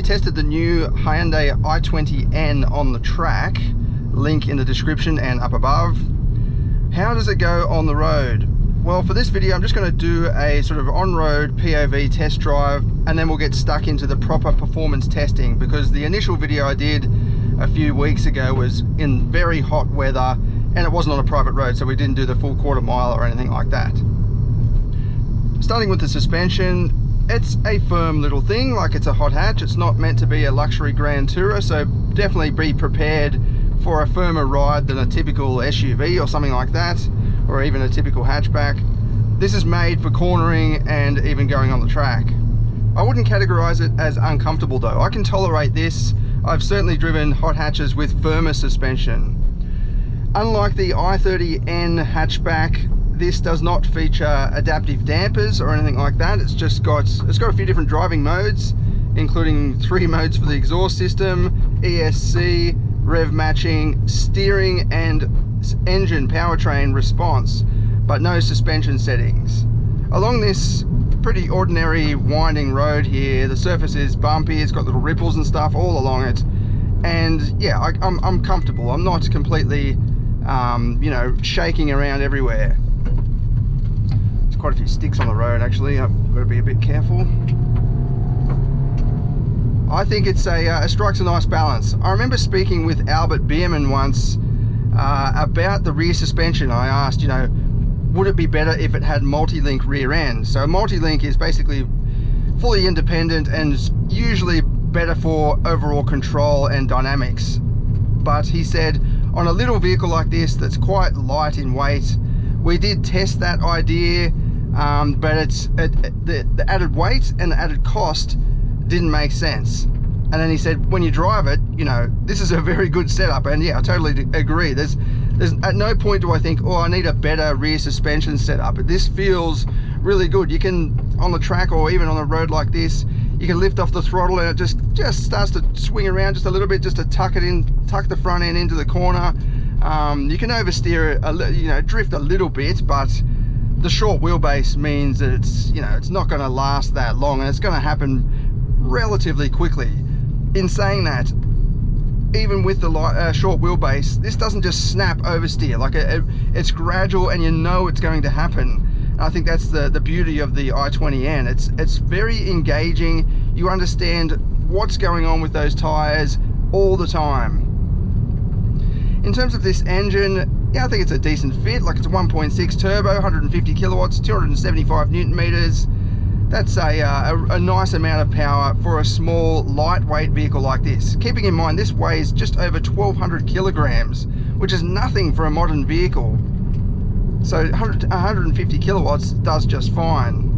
tested the new Hyundai i20N on the track, link in the description and up above. How does it go on the road? Well, for this video I'm just going to do a sort of on-road POV test drive, and then we'll get stuck into the proper performance testing, because the initial video I did a few weeks ago was in very hot weather and it wasn't on a private road, so we didn't do the full quarter mile or anything like that. Starting with the suspension, it's a firm little thing, like it's a hot hatch. It's not meant to be a luxury grand tourer, so definitely be prepared for a firmer ride than a typical SUV or something like that, or even a typical hatchback. This is made for cornering and even going on the track. I wouldn't categorize it as uncomfortable though. I can tolerate this. I've certainly driven hot hatches with firmer suspension. Unlike the i30N hatchback, this does not feature adaptive dampers or anything like that. It's got a few different driving modes, including 3 modes for the exhaust system, ESC, rev matching, steering and engine powertrain response, but no suspension settings. Along this pretty ordinary winding road here, the surface is bumpy, it's got little ripples and stuff all along it, and yeah, I'm comfortable. I'm not completely you know, shaking around everywhere. There's quite a few sticks on the road actually, I've got to be a bit careful. I think it strikes a nice balance. I remember speaking with Albert Bierman once about the rear suspension. I asked, you know, would it be better if it had multi-link rear end? So multi-link is basically fully independent and is usually better for overall control and dynamics. But he said, on a little vehicle like this that's quite light in weight, we did test that idea, but the added weight and the added cost didn't make sense. And then he said, when you drive it, you know, this is a very good setup. And yeah, I totally agree. There's at no point do I think, oh, I need a better rear suspension setup. This feels really good. You can, on the track or even on a road like this, you can lift off the throttle and it just starts to swing around just a little bit, just to tuck the front end into the corner. You can oversteer it, you know, drift a little bit, but the short wheelbase means that it's, you know, it's not going to last that long, and it's going to happen relatively quickly. In saying that, even with the short wheelbase, this doesn't just snap oversteer. Like it's gradual, and you know it's going to happen. And I think that's the beauty of the i20N. It's very engaging. You understand what's going on with those tires all the time. In terms of this engine, yeah, I think it's a decent fit. Like, it's a 1.6 turbo, 150 kilowatts, 275 newton meters. That's a nice amount of power for a small, lightweight vehicle like this. Keeping in mind, this weighs just over 1,200 kilograms, which is nothing for a modern vehicle. So 150 kilowatts does just fine.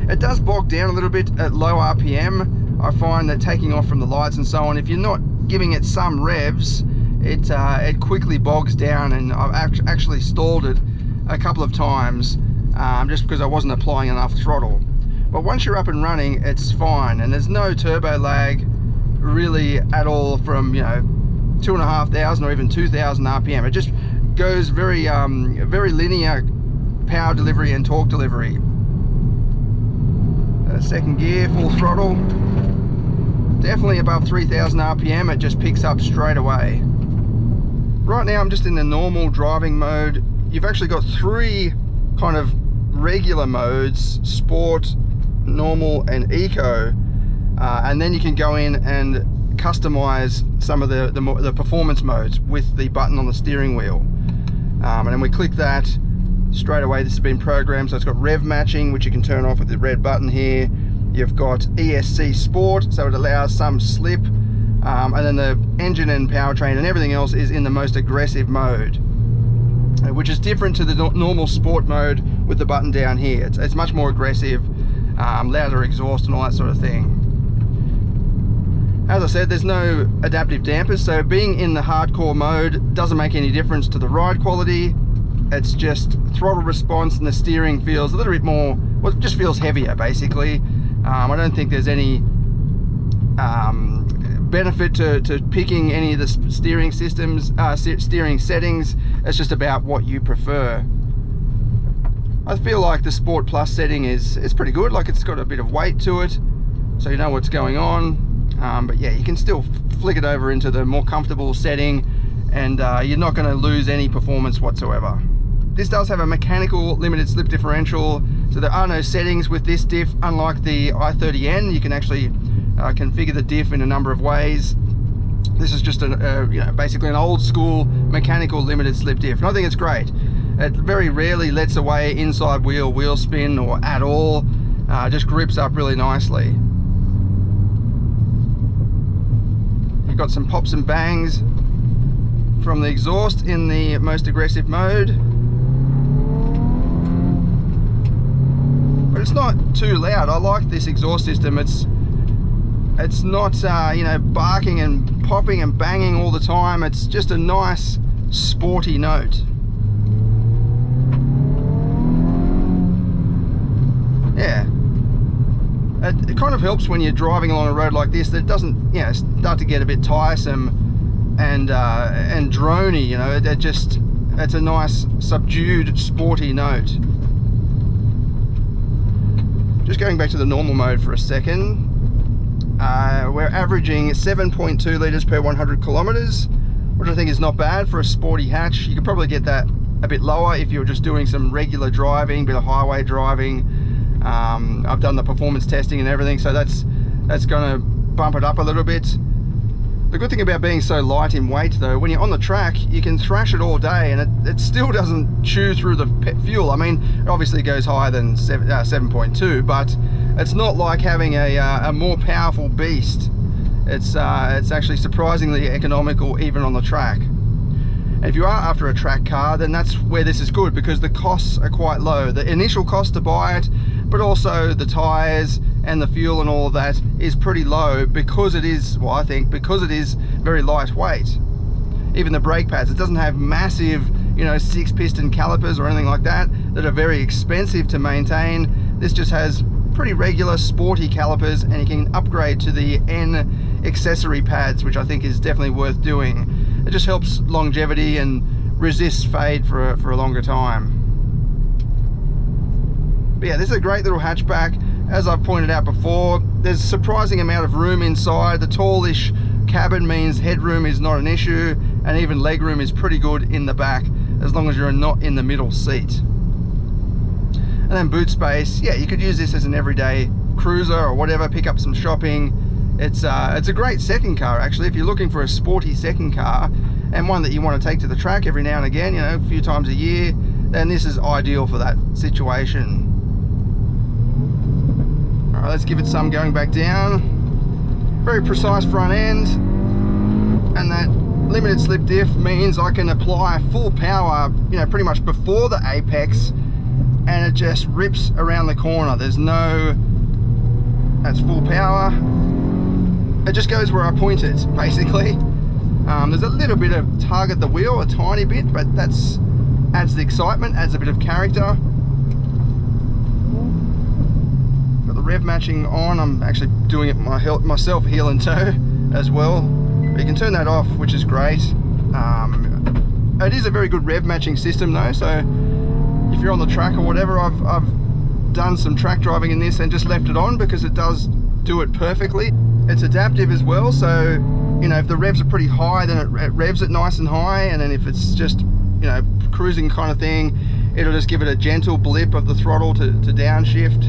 It does bog down a little bit at low RPM. I find that taking off from the lights and so on, if you're not giving it some revs, it quickly bogs down, and I've actually stalled it a couple of times just because I wasn't applying enough throttle. But once you're up and running, it's fine, and there's no turbo lag really at all from, you know, 2,500 or even 2,000 RPM. It just goes very linear power delivery and torque delivery. Second gear, full throttle, definitely above 3,000 RPM. It just picks up straight away. Right now I'm just in the normal driving mode. You've actually got 3 kind of regular modes: sport, normal and eco, and then you can go in and customize some of the performance modes with the button on the steering wheel. And then we click that, straight away this has been programmed. So it's got rev matching, which you can turn off with the red button here. You've got ESC Sport, so it allows some slip, and then the engine and powertrain and everything else is in the most aggressive mode, which is different to the normal sport mode with the button down here. It's much more aggressive, louder exhaust and all that sort of thing. As I said, there's no adaptive dampers, so being in the hardcore mode doesn't make any difference to the ride quality. It's just throttle response, and the steering feels a little bit more, well, it just feels heavier basically. I don't think there's any benefit to picking any of the steering systems, steering settings. It's just about what you prefer. I feel like the Sport Plus setting is pretty good. Like, it's got a bit of weight to it. so you know what's going on. But yeah, you can still flick it over into the more comfortable setting, and you're not going to lose any performance whatsoever. This does have a mechanical limited slip differential, so there are no settings with this diff, unlike the i30N. You can actually configure the diff in a number of ways. This is just basically an old school mechanical limited slip diff, and I think it's great. It very rarely lets away inside wheel spin or at all. Just grips up really nicely. You've got some pops and bangs from the exhaust in the most aggressive mode, but it's not too loud. I like this exhaust system. It's not barking and popping and banging all the time. It's just a nice sporty note. Yeah, it kind of helps when you're driving along a road like this, that it doesn't start to get a bit tiresome and drony. It's a nice subdued sporty note. Just going back to the normal mode for a second, we're averaging 7.2 litres per 100 kilometres, which I think is not bad for a sporty hatch. You could probably get that a bit lower if you're just doing some regular driving, bit of highway driving. I've done the performance testing and everything, so that's going to bump it up a little bit. The good thing about being so light in weight, though, when you're on the track, you can thrash it all day and it still doesn't chew through the fuel. I mean, it obviously goes higher than 7.2, but it's not like having a more powerful beast. It's actually surprisingly economical even on the track. And if you are after a track car, then that's where this is good, because the costs are quite low. The initial cost to buy it, but also the tyres and the fuel and all of that is pretty low, because it is, well, I think because it is very lightweight. Even the brake pads, it doesn't have massive, 6-piston calipers or anything like that are very expensive to maintain. This just has pretty regular sporty calipers, and you can upgrade to the N accessory pads, which I think is definitely worth doing. It just helps longevity and resists fade for a longer time. But yeah, this is a great little hatchback. As I've pointed out before, there's a surprising amount of room inside. The tallish cabin means headroom is not an issue, and even legroom is pretty good in the back, as long as you're not in the middle seat. And then boot space, yeah, you could use this as an everyday cruiser or whatever, pick up some shopping. It's a great second car, actually. If you're looking for a sporty second car and one that you want to take to the track every now and again, a few times a year, then this is ideal for that situation. All right, let's give it some going back down. Very precise front end, and that limited slip diff means I can apply full power, pretty much before the apex, and it just rips around the corner. That's full power. It just goes where I point it, basically. There's a little bit of tug at the wheel, a tiny bit, but adds the excitement, adds a bit of character. Got the rev matching on. I'm actually doing it myself, heel and toe as well. But you can turn that off, which is great. It is a very good rev matching system though, so if you're on the track or whatever, I've done some track driving in this and just left it on because it does do it perfectly. It's adaptive as well, so if the revs are pretty high, then it revs it nice and high, and then if it's just cruising kind of thing, it'll just give it a gentle blip of the throttle to downshift.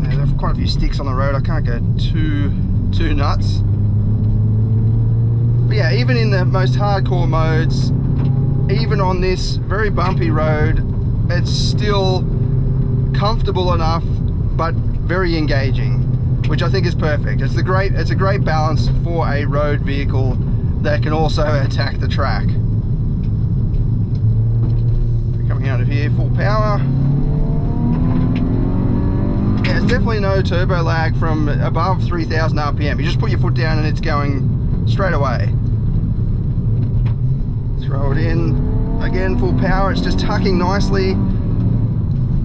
There's quite a few sticks on the road. I can't go too nuts. But yeah, even in the most hardcore modes, even on this very bumpy road, it's still comfortable enough but very engaging, which I think is perfect. It's a great balance for a road vehicle that can also attack the track. Coming out of here, full power. Yeah, there's definitely no turbo lag from above 3,000 RPM. You just put your foot down and it's going straight away. Throw it in, again full power. It's just tucking nicely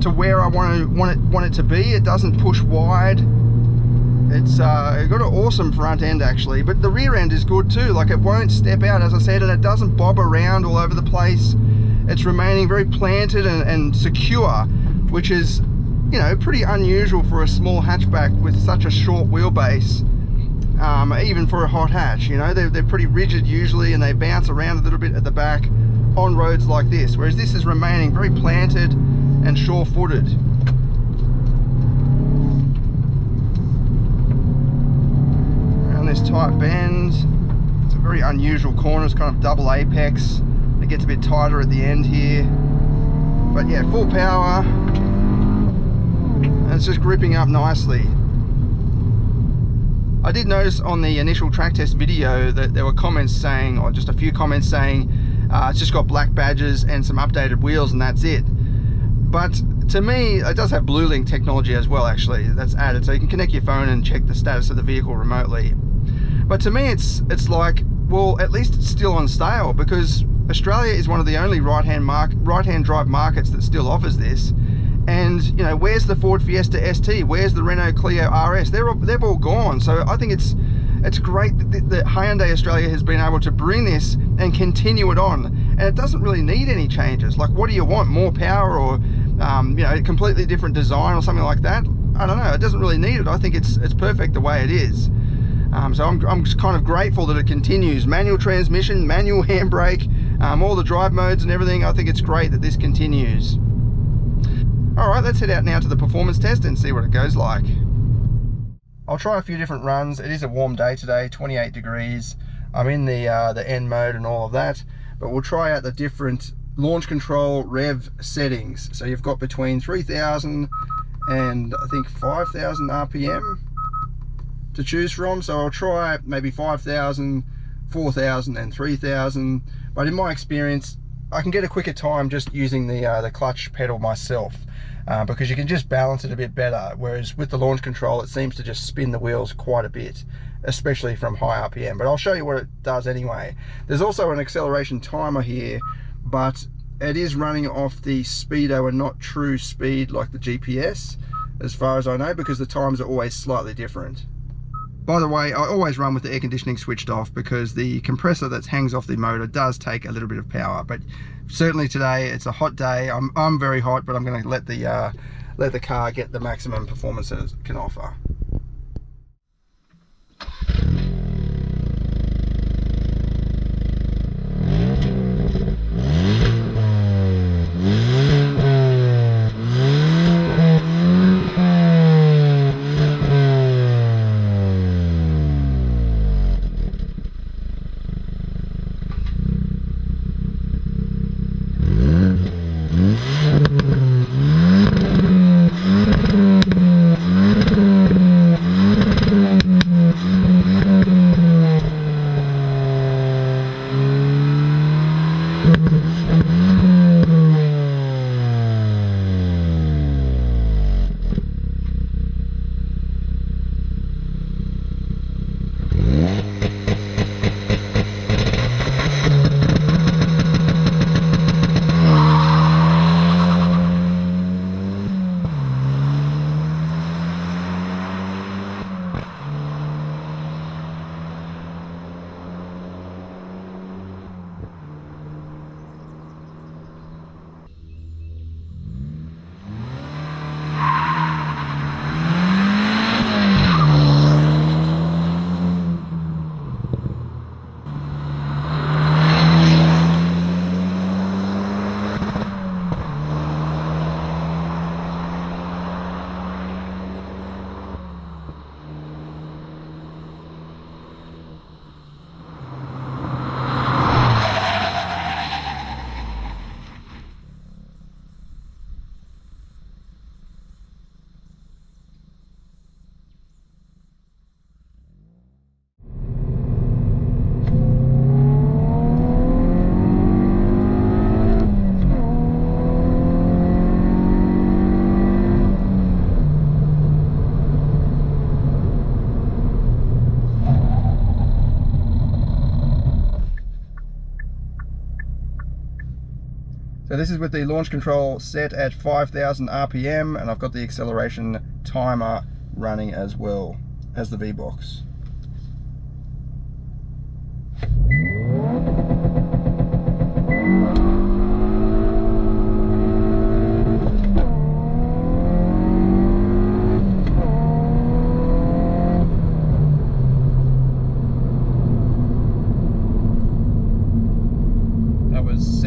to where I want it to be. It doesn't push wide. It's got an awesome front end actually, but the rear end is good too. Like, it won't step out, as I said, and it doesn't bob around all over the place. It's remaining very planted and secure, which is you know, pretty unusual for a small hatchback with such a short wheelbase. Even for a hot hatch, you know, they're pretty rigid usually, and they bounce around a little bit at the back on roads like this, whereas this is remaining very planted and sure-footed. Around this tight bend, it's a very unusual corner. It's kind of double apex. It gets a bit tighter at the end here, but yeah, full power, and it's just gripping up nicely. I did notice on the initial track test video that there were comments saying, or just a few comments saying, it's just got black badges and some updated wheels and that's it. But to me, it does have Blue Link technology as well, actually, that's added. So you can connect your phone and check the status of the vehicle remotely. But to me, it's like, well, at least it's still on sale, because Australia is one of the only right-hand drive markets that still offers this. And you know, where's the Ford Fiesta ST? Where's the Renault Clio RS? They've all gone. So I think it's great that Hyundai Australia has been able to bring this and continue it on. And it doesn't really need any changes. Like, what do you want? More power, or you know, a completely different design or something like that? I don't know. It doesn't really need it. I think it's perfect the way it is. So I'm just kind of grateful that it continues. Manual transmission, manual handbrake, all the drive modes and everything. I think it's great that this continues. Alright, let's head out now to the performance test and see what it goes like. I'll try a few different runs. It is a warm day today, 28 degrees. I'm in the N mode and all of that, but we'll try out the different launch control rev settings. So you've got between 3,000 and I think 5,000 RPM to choose from. So I'll try maybe 5,000, 4,000 and 3,000. But in my experience, I can get a quicker time just using the clutch pedal myself, because you can just balance it a bit better, whereas with the launch control it seems to just spin the wheels quite a bit, especially from high RPM. But I'll show you what it does anyway. There's also an acceleration timer here, but it is running off the speedo and not true speed like the GPS, as far as I know, because the times are always slightly different. By the way, I always run with the air conditioning switched off, because the compressor that hangs off the motor does take a little bit of power. But certainly today, it's a hot day. I'm very hot, but I'm going to let the car get the maximum performance it can offer. So this is with the launch control set at 5,000 RPM, and I've got the acceleration timer running as well as the V-Box.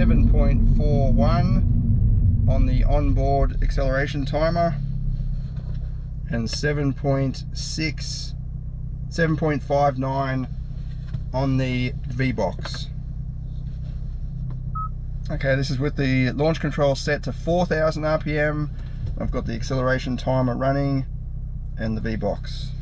7.41 on the onboard acceleration timer, and 7.59 on the V-box. Okay, this is with the launch control set to 4,000 RPM. I've got the acceleration timer running and the V-box.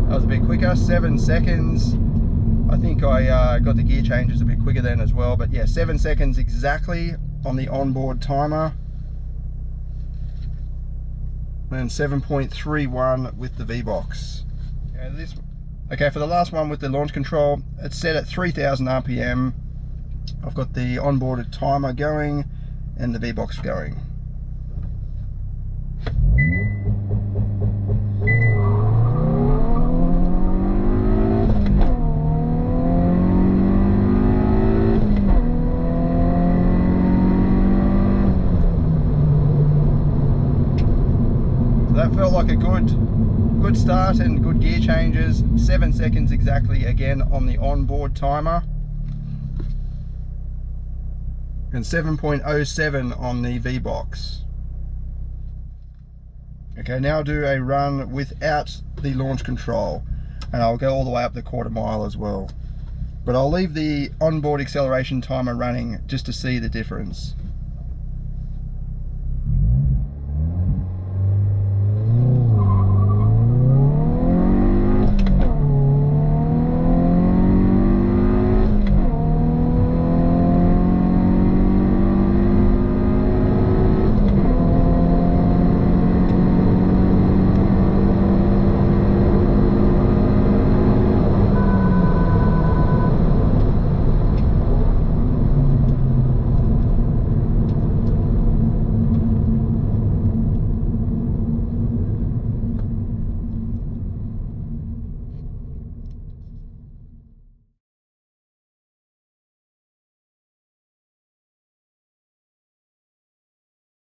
That was a bit quicker, 7 seconds. I think I got the gear changes a bit quicker then as well, but yeah, 7 seconds exactly on the onboard timer, and 7.31 with the V-box. Okay, for the last one with the launch control, it's set at 3,000 RPM. I've got the onboard timer going and the V-box going. That felt like a good start and good gear changes. 7 seconds exactly again on the onboard timer, and 7.07 on the V-box. Okay, now I'll do a run without the launch control, and I'll go all the way up the 1/4 mile as well. But I'll leave the onboard acceleration timer running just to see the difference.